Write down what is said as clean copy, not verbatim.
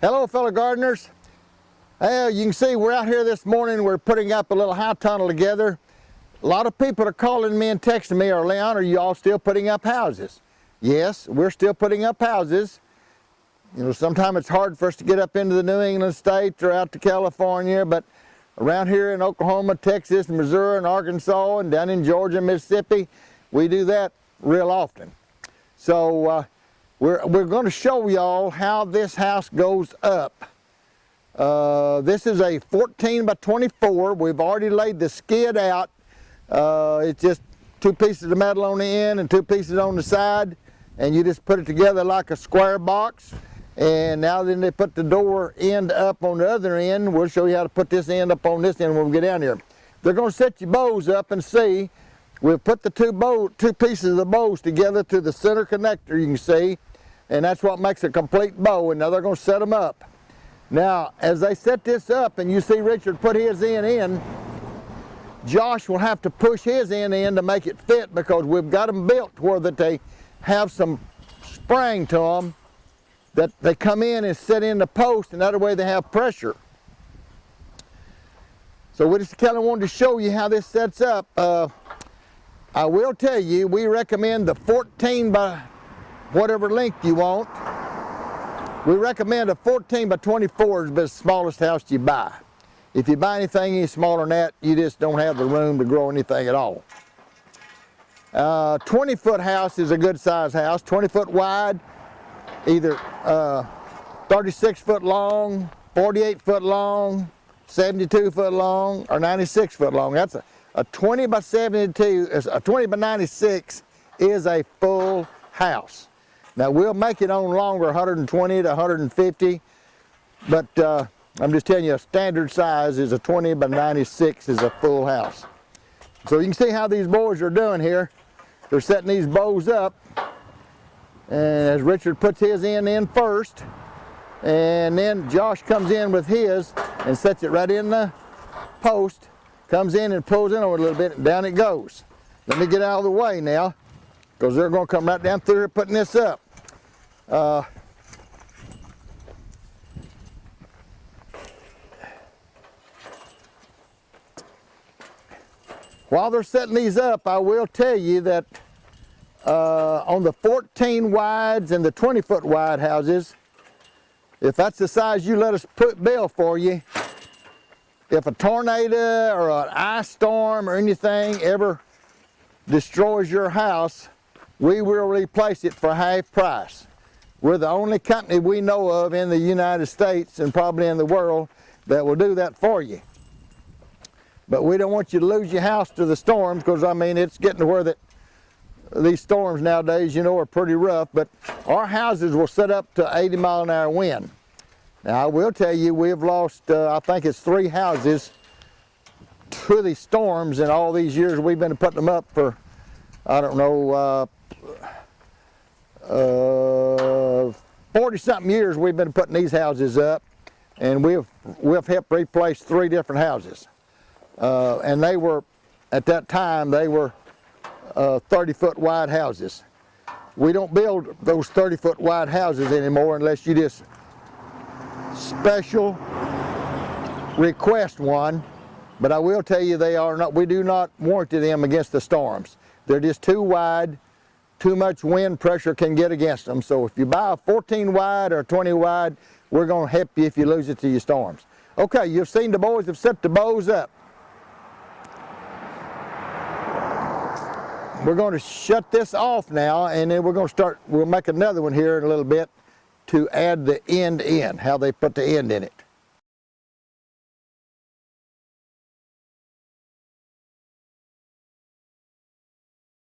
Hello, fellow gardeners. Well, you can see we're out here this morning. We're putting up a little high tunnel together. A lot of people are calling me and texting me, Leon, are you all still putting up houses? Yes, we're still putting up houses. You know, sometimes it's hard for us to get up into the New England states or out to California, but around here in Oklahoma, Texas, Missouri, and Arkansas, and down in Georgia and Mississippi, we do that real often. So we're going to show y'all how this house goes up. This is a 14 by 24. We've already laid the skid out. It's just 2 pieces of metal on the end and 2 pieces on the side, and you just put it together like a square box. And now then they put the door end up on the other end. We'll show you how to put this end up on this end when we get down here. They're going to set your bows up and see. We'll put the 2 pieces of the bows together to the center connector, you can see, and that's what makes a complete bow. And now they're going to set them up. Now, as they set this up and you see Richard put his end in, Josh will have to push his end in to make it fit, because we've got them built to where that they have some spring to them, that they come in and sit in the post, and that way they have pressure. So we just kind of wanted to show you how this sets up. I will tell you, we recommend the 14 by whatever length you want. We recommend a 14 by 24 is the smallest house you buy. If you buy anything any smaller than that, you just don't have the room to grow anything at all. 20-foot house is a good size house, 20 foot wide, either 36 foot long, 48 foot long, 72 foot long, or 96 foot long. That's a 20 by 72, a 20 by 96 is a full house. Now we'll make it on longer, 120 to 150, but I'm just telling you, a standard size is a 20 by 96 is a full house. So you can see how these boys are doing here. They're setting these bows up, and as Richard puts his end in first, and then Josh comes in with his and sets it right in the post, comes in and pulls in over a little bit, and down it goes. Let me get out of the way now, because they're going to come right down through here putting this up. While they're setting these up, I will tell you that on the 14 wides and the 20 foot wide houses, if that's the size you let us build for you, if a tornado or an ice storm or anything ever destroys your house, we will replace it for half price. We're the only company we know of in the United States and probably in the world that will do that for you. But we don't want you to lose your house to the storms, because I mean it's getting to where that these storms nowadays, you know, are pretty rough. But our houses will set up to 80-mile-an-hour wind. Now I will tell you, we've lost I think it's 3 houses to these storms in all these years we've been putting them up for, I don't know, 40-something years we've been putting these houses up, and we've helped replace 3 different houses. And they were, at that time, they were 30-foot wide houses. We don't build those 30-foot wide houses anymore unless you just special request one. But I will tell you, they are not, we do not warranty them against the storms. They're just too wide, too much wind pressure can get against them. So if you buy a 14 wide or 20 wide, we're going to help you if you lose it to your storms. Okay, you've seen the boys have set the bows up. We're going to shut this off now, and then we're going to start, we'll make another one here in a little bit to add the end in, how they put the end in it.